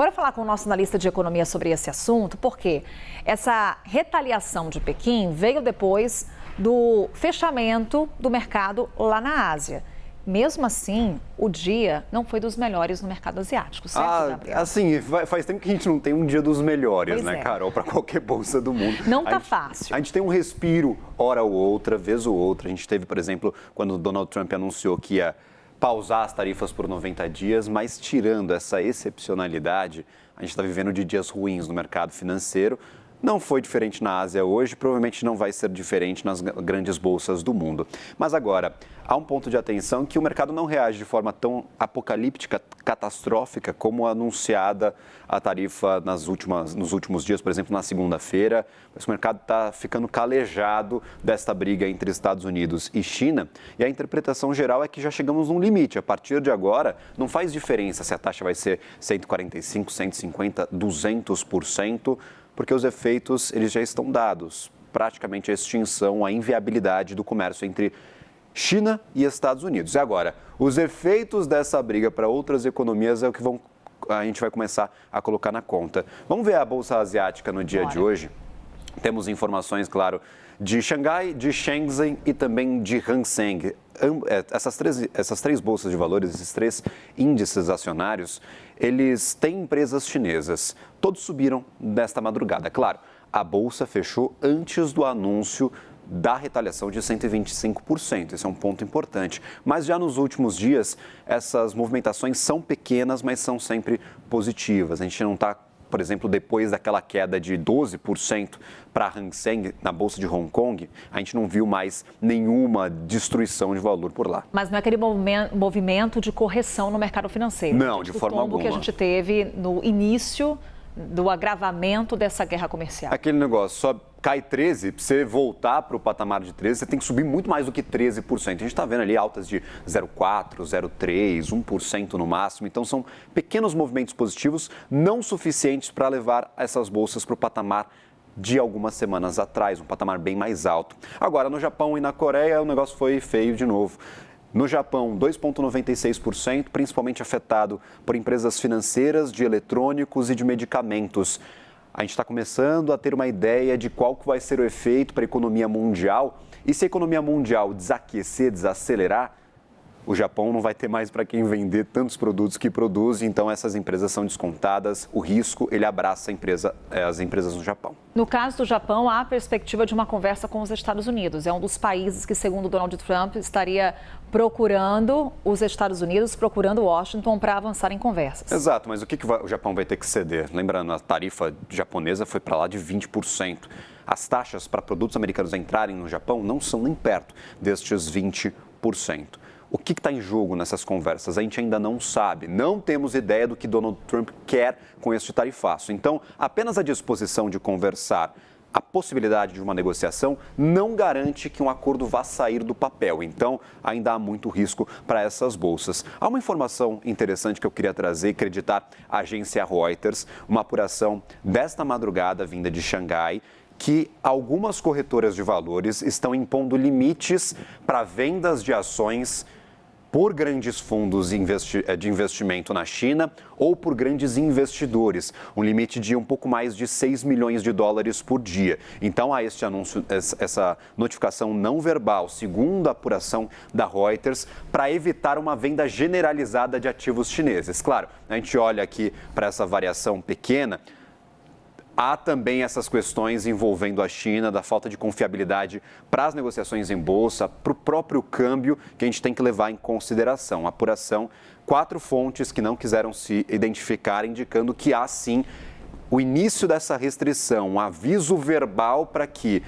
Bora falar com o nosso analista de economia sobre esse assunto, porque essa retaliação de Pequim veio depois do fechamento do mercado lá na Ásia. Mesmo assim, o dia não foi dos melhores no mercado asiático, certo, Gabriel? Assim, faz tempo que a gente não tem um dia dos melhores, Pois né, é. Carol? Para qualquer bolsa do mundo. Não tá fácil. A gente tem um respiro, hora ou outra, vez ou outra. A gente teve, por exemplo, quando o Donald Trump anunciou que ia pausar as tarifas por 90 dias, mas tirando essa excepcionalidade, a gente está vivendo de dias ruins no mercado financeiro. Não foi diferente na Ásia hoje, provavelmente não vai ser diferente nas grandes bolsas do mundo. Mas agora, há um ponto de atenção que o mercado não reage de forma tão apocalíptica, catastrófica, como anunciada a tarifa nos últimos dias, por exemplo, na segunda-feira. Esse mercado está ficando calejado desta briga entre Estados Unidos e China. E a interpretação geral é que já chegamos num limite. A partir de agora, não faz diferença se a taxa vai ser 145%, 150%, 200%. Porque os efeitos eles já estão dados, praticamente a extinção, a inviabilidade do comércio entre China e Estados Unidos. E agora, os efeitos dessa briga para outras economias é o que a gente vai começar a colocar na conta. Vamos ver a Bolsa Asiática no dia de hoje. Temos informações, claro, de Xangai, de Shenzhen e também de Hang Seng. Essas três bolsas de valores, esses três índices acionários, eles têm empresas chinesas. Todos subiram nesta madrugada. Claro, a bolsa fechou antes do anúncio da retaliação de 125%. Esse é um ponto importante. Mas já nos últimos dias, essas movimentações são pequenas, mas são sempre positivas. A gente não está, por exemplo, depois daquela queda de 12% para a Hang Seng na Bolsa de Hong Kong, a gente não viu mais nenhuma destruição de valor por lá. Mas não é aquele movimento de correção no mercado financeiro. Não, de forma alguma. Que a gente teve no início do agravamento dessa guerra comercial. Aquele negócio, só cai 13%, para você voltar para o patamar de 13%, você tem que subir muito mais do que 13%. A gente está vendo ali altas de 0,4%, 0,3%, 1% no máximo. Então, são pequenos movimentos positivos, não suficientes para levar essas bolsas para o patamar de algumas semanas atrás, um patamar bem mais alto. Agora, no Japão e na Coreia, o negócio foi feio de novo. No Japão, 2,96%, principalmente afetado por empresas financeiras, de eletrônicos e de medicamentos. A gente está começando a ter uma ideia de qual vai ser o efeito para a economia mundial. E se a economia mundial desaquecer, desacelerar, o Japão não vai ter mais para quem vender tantos produtos que produz, então essas empresas são descontadas, o risco, ele abraça as empresas no Japão. No caso do Japão, há a perspectiva de uma conversa com os Estados Unidos. É um dos países que, segundo Donald Trump, estaria procurando os Estados Unidos, procurando Washington para avançar em conversas. Exato, mas o que o Japão vai ter que ceder? Lembrando, a tarifa japonesa foi para lá de 20%. As taxas para produtos americanos entrarem no Japão não são nem perto destes 20%. O que está em jogo nessas conversas? A gente ainda não sabe, não temos ideia do que Donald Trump quer com este tarifaço. Então, apenas a disposição de conversar, a possibilidade de uma negociação, não garante que um acordo vá sair do papel. Então, ainda há muito risco para essas bolsas. Há uma informação interessante que eu queria trazer e creditar a agência Reuters, uma apuração desta madrugada vinda de Xangai, que algumas corretoras de valores estão impondo limites para vendas de ações por grandes fundos de investimento na China ou por grandes investidores, um limite de um pouco mais de 6 milhões de dólares por dia. Então, há este anúncio, essa notificação não verbal, segundo a apuração da Reuters, para evitar uma venda generalizada de ativos chineses. Claro, a gente olha aqui para essa variação pequena. Há também essas questões envolvendo a China, da falta de confiabilidade para as negociações em bolsa, para o próprio câmbio, que a gente tem que levar em consideração. A apuração, 4 fontes que não quiseram se identificar, indicando que há sim o início dessa restrição, um aviso verbal para que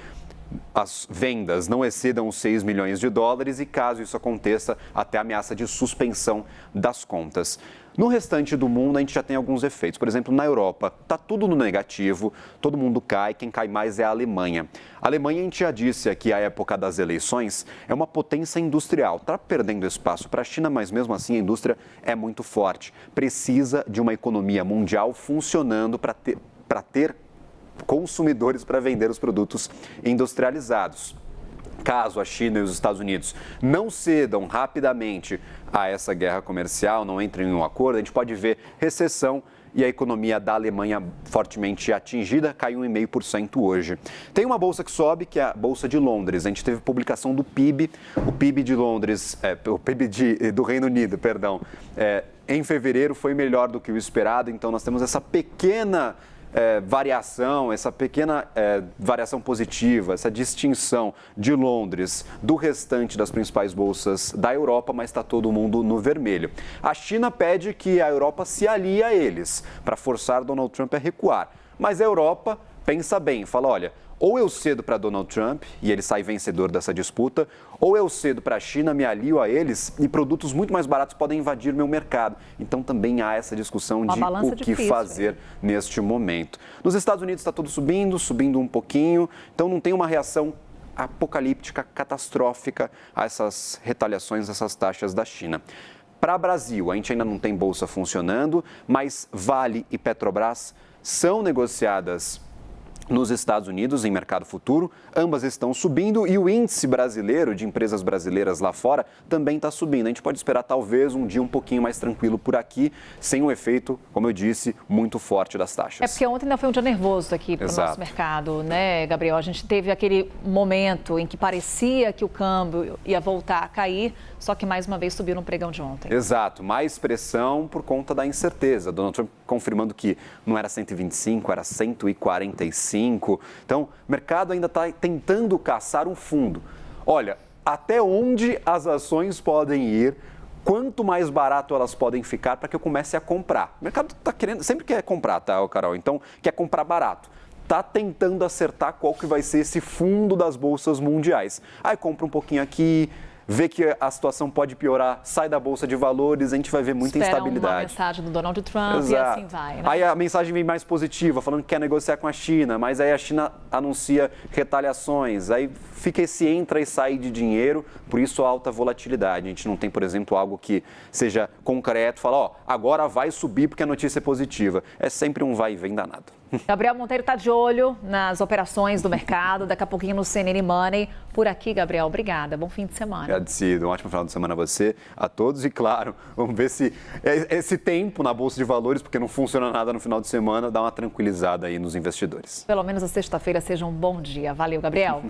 as vendas não excedam os 6 milhões de dólares e, caso isso aconteça, até ameaça de suspensão das contas. No restante do mundo, a gente já tem alguns efeitos. Por exemplo, na Europa, está tudo no negativo, todo mundo cai, quem cai mais é a Alemanha. A Alemanha, a gente já disse aqui, a época das eleições, é uma potência industrial. Está perdendo espaço para a China, mas mesmo assim a indústria é muito forte. Precisa de uma economia mundial funcionando para ter consumidores para vender os produtos industrializados. Caso a China e os Estados Unidos não cedam rapidamente a essa guerra comercial, não entrem em um acordo, a gente pode ver recessão e a economia da Alemanha fortemente atingida, caiu 1,5% hoje. Tem uma bolsa que sobe, que é a Bolsa de Londres. A gente teve publicação do PIB, o PIB de Londres, o PIB do Reino Unido, perdão, em fevereiro foi melhor do que o esperado, então nós temos essa pequena variação, essa pequena variação positiva, essa distinção de Londres do restante das principais bolsas da Europa, mas está todo mundo no vermelho. A China pede que a Europa se alie a eles para forçar Donald Trump a recuar, mas a Europa pensa bem, fala, olha, ou eu cedo para Donald Trump e ele sai vencedor dessa disputa, ou eu cedo para a China, me alio a eles e produtos muito mais baratos podem invadir meu mercado. Então também há essa discussão de o que fazer neste momento. Nos Estados Unidos está tudo subindo um pouquinho, então não tem uma reação apocalíptica, catastrófica a essas retaliações, essas taxas da China. Para o Brasil, a gente ainda não tem bolsa funcionando, mas Vale e Petrobras são negociadas nos Estados Unidos, em mercado futuro, ambas estão subindo e o índice brasileiro de empresas brasileiras lá fora também está subindo. A gente pode esperar talvez um dia um pouquinho mais tranquilo por aqui, sem o efeito, como eu disse, muito forte das taxas. É porque ontem ainda foi um dia nervoso aqui para o nosso mercado, né, Gabriel? A gente teve aquele momento em que parecia que o câmbio ia voltar a cair, só que mais uma vez subiu no pregão de ontem. Exato, mais pressão por conta da incerteza. Donald Trump confirmando que não era 125, era 145. Então, o mercado ainda está tentando caçar um fundo. Olha, até onde as ações podem ir, quanto mais barato elas podem ficar para que eu comece a comprar. O mercado está querendo, sempre quer comprar, tá, Carol? Então, quer comprar barato. Está tentando acertar qual que vai ser esse fundo das bolsas mundiais. Aí compra um pouquinho aqui, vê que a situação pode piorar, sai da Bolsa de Valores, a gente vai ver muita instabilidade. Uma mensagem do Donald Trump. Exato. E assim vai, né? Aí a mensagem vem mais positiva, falando que quer negociar com a China, mas aí a China anuncia retaliações, aí fica esse entra e sai de dinheiro, por isso a alta volatilidade. A gente não tem, por exemplo, algo que seja concreto, fala, agora vai subir porque a notícia é positiva. É sempre um vai e vem danado. Gabriel Monteiro está de olho nas operações do mercado, daqui a pouquinho no CNN Money. Por aqui, Gabriel, obrigada. Bom fim de semana. Agradecido. Um ótimo final de semana a você, a todos. E claro, vamos ver se esse tempo na Bolsa de Valores, porque não funciona nada no final de semana, dá uma tranquilizada aí nos investidores. Pelo menos a sexta-feira seja um bom dia. Valeu, Gabriel.